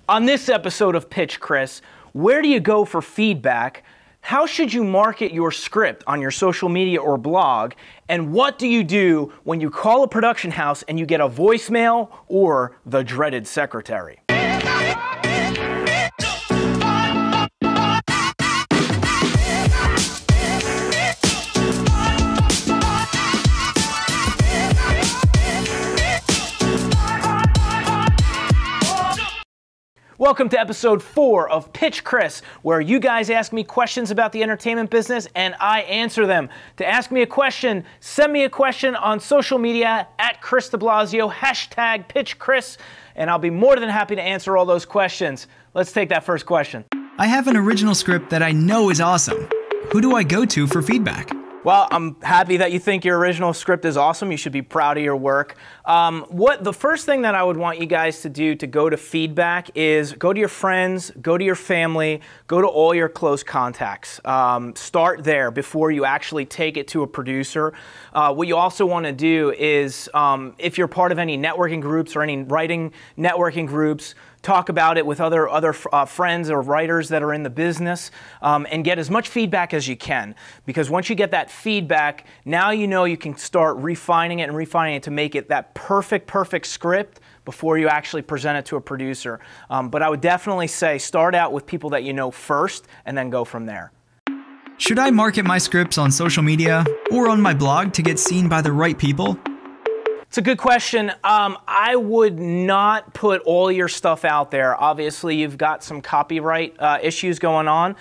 On this episode of Pitch Chris, where do you go for feedback? How should you market your script on your social media or blog? And what do you do when you call a production house and you get a voicemail or the dreaded secretary? Welcome to episode 4 of Pitch Chris, where you guys ask me questions about the entertainment business and I answer them. To ask me a question, send me a question on social media at Chris DeBlasio, hashtag Pitch Chris, and I'll be more than happy to answer all those questions. Let's take that first question. I have an original script that I know is awesome. Who do I go to for feedback? Well, I'm happy that you think your original script is awesome. You should be proud of your work. The first thing that I would want you guys to do to go to feedback is go to your friends, go to your family, go to all your close contacts. Start there before you actually take it to a producer. What you also want to do is, if you're part of any networking groups or any writing networking groups, talk about it with other friends or writers that are in the business, and get as much feedback as you can. Because once you get that feedback, now you know you can start refining it to make it that perfect script before you actually present it to a producer. But I would definitely say start out with people that you know first and then go from there. Should I market my scripts on social media or on my blog to get seen by the right people? It's a good question. I would not put all your stuff out there. Obviously, you've got some copyright issues going on.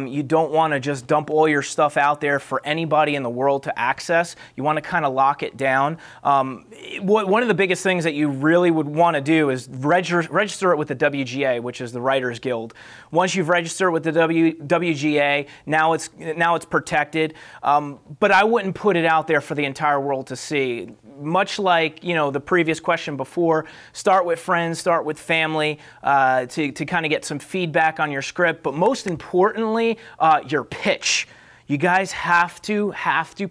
You don't want to just dump all your stuff out there for anybody in the world to access. You want to kind of lock it down. One of the biggest things that you really would want to do is register it with the WGA, which is the Writers Guild. Once you've registered with the WGA, now it's protected. But I wouldn't put it out there for the entire world to see. Much like, the previous question before, start with friends, start with family to kind of get some feedback on your script. But most importantly, your pitch. You guys have to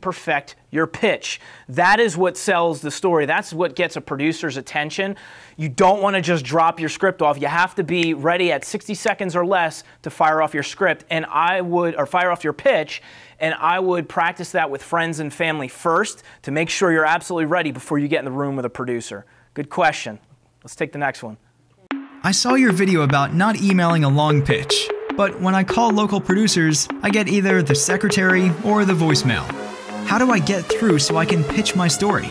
perfect your pitch. That is what sells the story. That's what gets a producer's attention. You don't want to just drop your script off. You have to be ready at 60 seconds or less to fire off your script, or fire off your pitch. And I would practice that with friends and family first to make sure you're absolutely ready before you get in the room with a producer. Good question. Let's take the next one. I saw your video about not emailing a long pitch, but when I call local producers, I get either the secretary or the voicemail. How do I get through so I can pitch my story?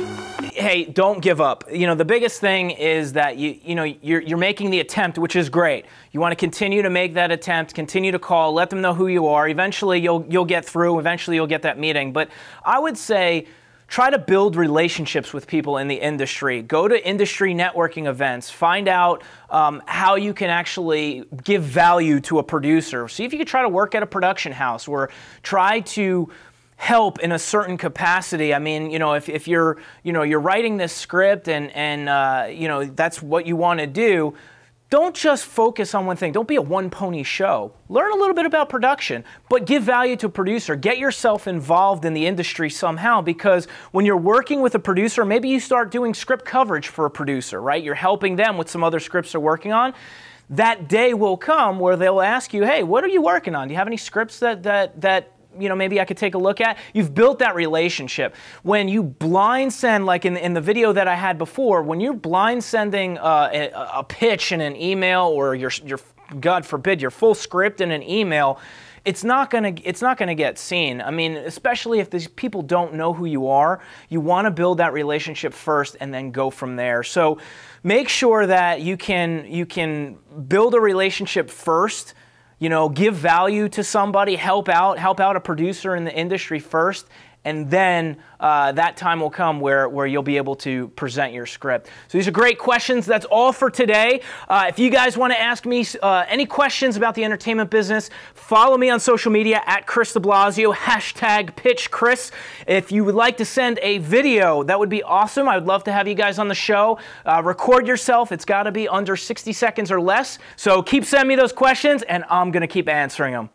Hey, don't give up. The biggest thing is that you're making the attempt, which is great. You want to continue to make that attempt, continue to call, let them know who you are. Eventually you'll get through, eventually you'll get that meeting. But I would say try to build relationships with people in the industry. Go to industry networking events. Find out how you can actually give value to a producer. See if you can try to work at a production house or try to help in a certain capacity. I mean, if you're writing this script and that's what you want to do, don't just focus on one thing. Don't be a one-pony show. Learn a little bit about production, but give value to a producer. Get yourself involved in the industry somehow, because when you're working with a producer, maybe you start doing script coverage for a producer, right? You're helping them with some other scripts they're working on. That day will come where they'll ask you, hey, what are you working on? Do you have any scripts that maybe I could take a look at? You've built that relationship. When you blind send, like in the video that I had before, when you're blind sending a pitch in an email, or your God forbid, your full script in an email, it's not gonna get seen. I mean, especially if these people don't know who you are. You want to build that relationship first and then go from there. So make sure that you can build a relationship first. Give value to somebody, help out a producer in the industry first, and then that time will come where you'll be able to present your script. So these are great questions. That's all for today. If you guys want to ask me any questions about the entertainment business, follow me on social media at Chris DeBlasio, hashtag Pitch Chris. If you would like to send a video, that would be awesome. I would love to have you guys on the show. Record yourself. It's got to be under 60 seconds or less. So keep sending me those questions, and I'm going to keep answering them.